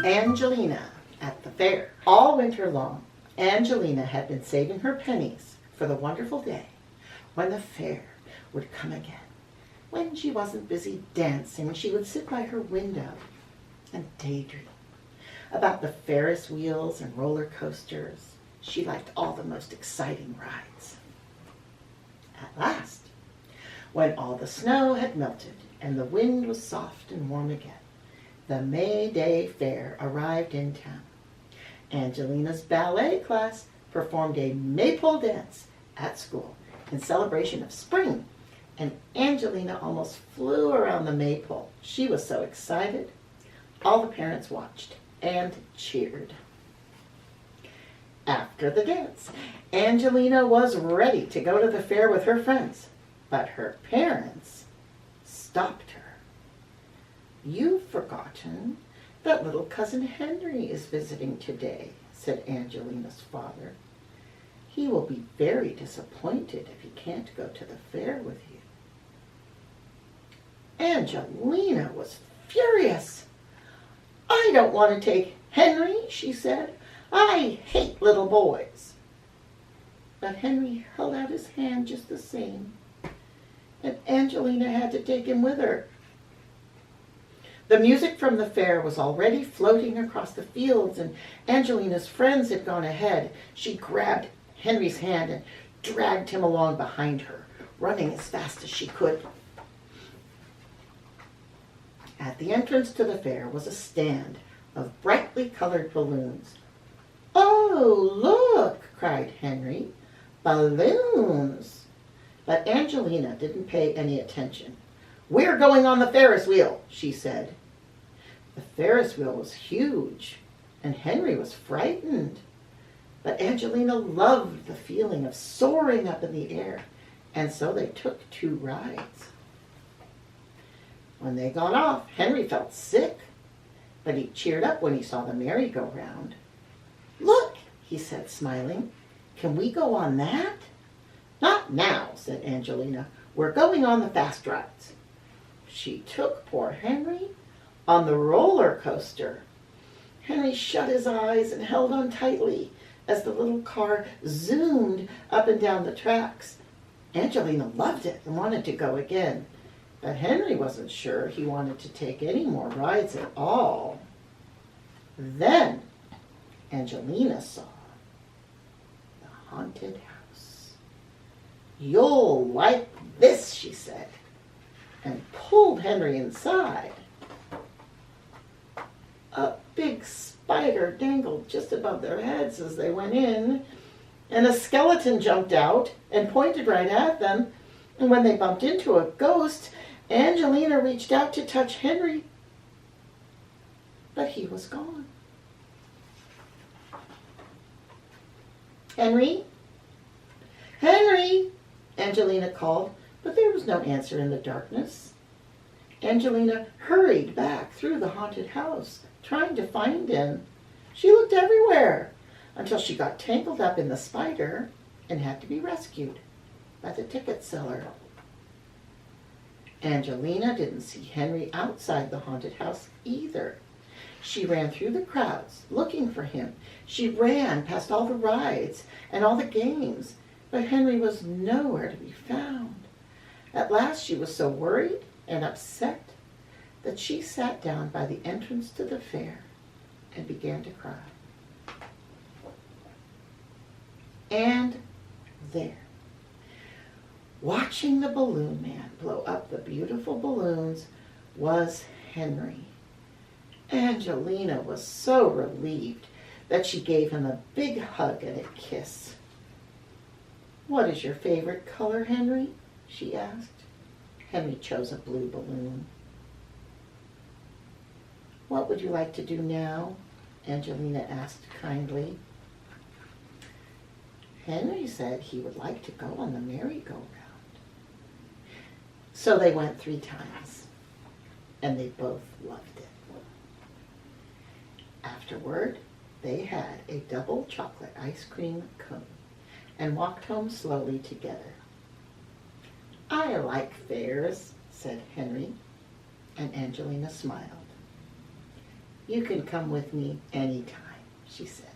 Angelina at the fair. All winter long, Angelina had been saving her pennies for the wonderful day when the fair would come again. When she wasn't busy dancing, she would sit by her window and daydream about the Ferris wheels and roller coasters. She liked all the most exciting rides. At last, when all the snow had melted and the wind was soft and warm again, the May Day Fair arrived in town. Angelina's ballet class performed a maypole dance at school in celebration of spring, and Angelina almost flew around the maypole. She was so excited. All the parents watched and cheered. After the dance, Angelina was ready to go to the fair with her friends, but her parents stopped her. "You've forgotten that little cousin Henry is visiting today," said Angelina's father. "He will be very disappointed if he can't go to the fair with you." Angelina was furious. "I don't want to take Henry," she said. "I hate little boys." But Henry held out his hand just the same, and Angelina had to take him with her. The music from the fair was already floating across the fields, and Angelina's friends had gone ahead. She grabbed Henry's hand and dragged him along behind her, running as fast as she could. At the entrance to the fair was a stand of brightly colored balloons. "Oh, look!" cried Henry. "Balloons!" But Angelina didn't pay any attention. "We're going on the Ferris wheel," she said. The Ferris wheel was huge, and Henry was frightened. But Angelina loved the feeling of soaring up in the air, and so they took 2 rides. When they got off, Henry felt sick, but he cheered up when he saw the merry-go-round. "Look," he said, smiling. "Can we go on that?" "Not now," said Angelina. "We're going on the fast rides." She took poor Henry on the roller coaster. Henry shut his eyes and held on tightly as the little car zoomed up and down the tracks. Angelina loved it and wanted to go again, but Henry wasn't sure he wanted to take any more rides at all. Then Angelina saw the haunted house. "You'll like this," she said, and pulled Henry inside. A big spider dangled just above their heads as they went in, and a skeleton jumped out and pointed right at them. And when they bumped into a ghost, Angelina reached out to touch Henry, but he was gone. "Henry? Henry!" Angelina called, but there was no answer in the darkness. Angelina hurried back through the haunted house, trying to find him. She looked everywhere until she got tangled up in the spider and had to be rescued by the ticket seller. Angelina didn't see Henry outside the haunted house either. She ran through the crowds looking for him. She ran past all the rides and all the games, but Henry was nowhere to be found. At last she was so worried and upset that she sat down by the entrance to the fair and began to cry. And there, watching the balloon man blow up the beautiful balloons, was Henry. Angelina was so relieved that she gave him a big hug and a kiss. "What is your favorite color, Henry?" she asked. Henry chose a blue balloon. "What would you like to do now?" Angelina asked kindly. Henry said he would like to go on the merry-go-round. So they went 3 times, and they both loved it. Afterward, they had a double chocolate ice cream cone and walked home slowly together. I like fairs, said Henry, and Angelina smiled. You can come with me any time, she said.